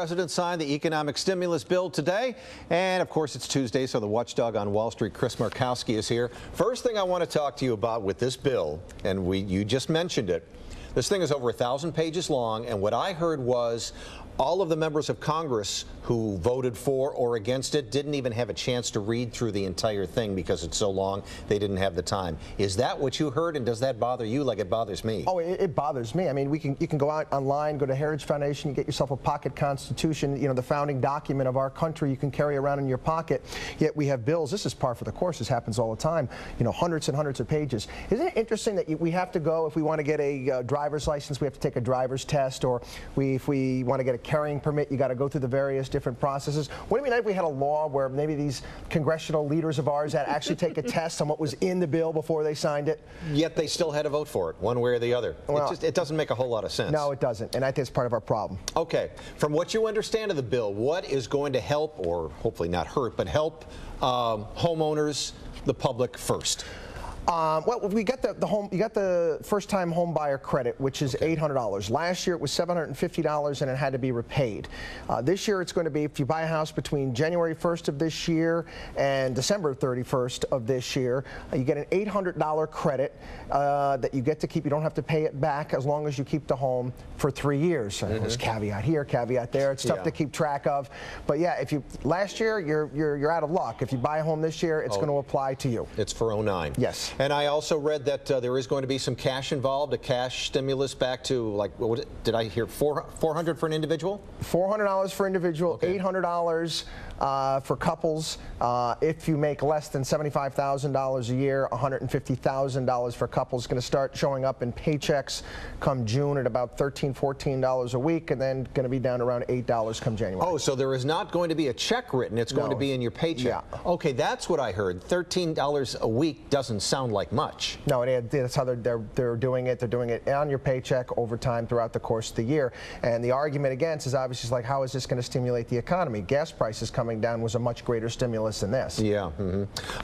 president signed the economic stimulus bill today. And of course, it's Tuesday, so the watchdog on Wall Street, Chris Markowski, is here. First thing I want to talk to you about with this bill, and you just mentioned it, this thing is over 1,000 pages long, and what I heard was all of the members of Congress who voted for or against it didn't even have a chance to read through the entire thing because it's so long they didn't have the time. Is that what you heard, and does that bother you like it bothers me? Oh, it bothers me. I mean, you can go out online, go to Heritage Foundation, get yourself a pocket constitution, the founding document of our country you can carry around in your pocket. Yet we have bills. This is par for the course. This happens all the time. Hundreds and hundreds of pages. Isn't it interesting that we have to go, if we want to get a driver's license, we have to take a driver's test, or if we want to get a carrying permit, you got to go through the various different processes. Wouldn't it be nice if we had a law where maybe these congressional leaders of ours had actually take a test on what was in the bill before they signed it? Yet they still had to vote for it, one way or the other. Well, it doesn't make a whole lot of sense. No, it doesn't, and I think it's part of our problem. Okay, from what you understand of the bill, what is going to help, or hopefully not hurt, but help homeowners, the public first? Well, we got you got the first-time home buyer credit, which is $800. Last year it was $750, and it had to be repaid. This year it's going to be, if you buy a house between January 1st of this year and December 31st of this year, you get an $800 credit that you get to keep. You don't have to pay it back as long as you keep the home for 3 years. There's caveat here, caveat there. It's tough to keep track of. But yeah, last year you're out of luck. If you buy a home this year, it's going to apply to you. It's for '09. Yes. And I also read that there is going to be some cash involved, a cash stimulus back to, like, what did I hear, $400 for an individual? $400 for individual, okay. $800 for couples. If you make less than $75,000 a year, $150,000 for couples. Going to start showing up in paychecks come June at about $13, $14 a week, and then going to be down around $8 come January. Oh, so there is not going to be a check written. It's going to be in your paycheck. Yeah. Okay, that's what I heard. $13 a week doesn't sound like much. No, that's how they're doing it. They're doing it on your paycheck over time throughout the course of the year. And the argument against is obviously like, how is this going to stimulate the economy? Gas prices coming down was a much greater stimulus than this. Yeah.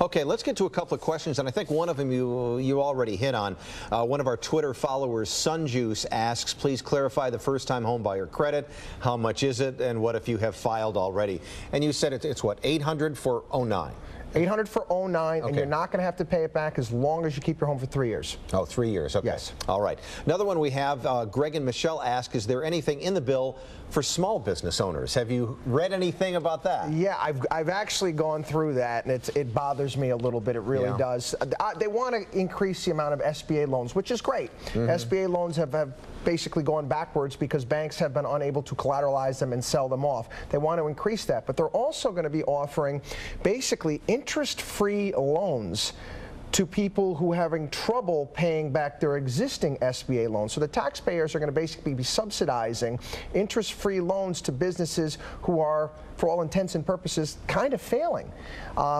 Okay, let's get to a couple of questions, and I think one of them you already hit on. One of our Twitter followers, Sunjuice, asks, please clarify the first-time home buyer credit. How much is it, and what if you have filed already? And you said it's what, $800 for '09? $800 for '09, okay. And you're not going to have to pay it back as long as you keep your home for 3 years. Oh, 3 years, okay. Yes. All right. Another one we have, Greg and Michelle ask, is there anything in the bill for small business owners? Have you read anything about that? Yeah, I've actually gone through that, and it bothers me a little bit. It really does. They want to increase the amount of SBA loans, which is great. SBA loans have basically gone backwards because banks have been unable to collateralize them and sell them off. They want to increase that, but they're also going to be offering basically interest-free loans to people who are having trouble paying back their existing SBA loans. So the taxpayers are going to basically be subsidizing interest-free loans to businesses who are, for all intents and purposes, kind of failing,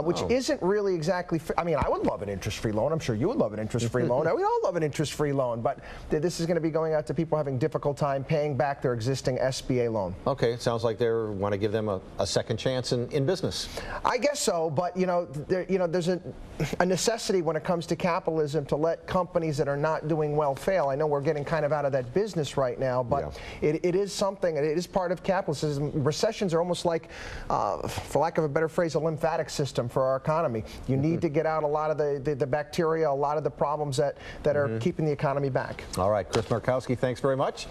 which isn't really exactly I mean, I would love an interest-free loan. I'm sure you would love an interest-free loan. We all love an interest-free loan, but this is going to be going out to people having difficult time paying back their existing SBA loan. Okay, it sounds like they want to give them a second chance in business. I guess so, but there's a necessity when it comes to capitalism to let companies that are not doing well fail. I know we're getting kind of out of that business right now, but it is something, it is part of capitalism. Recessions are almost like, for lack of a better phrase, a lymphatic system for our economy. You need to get out a lot of the bacteria, a lot of the problems that are keeping the economy back. All right, Chris Markowski, thanks very much.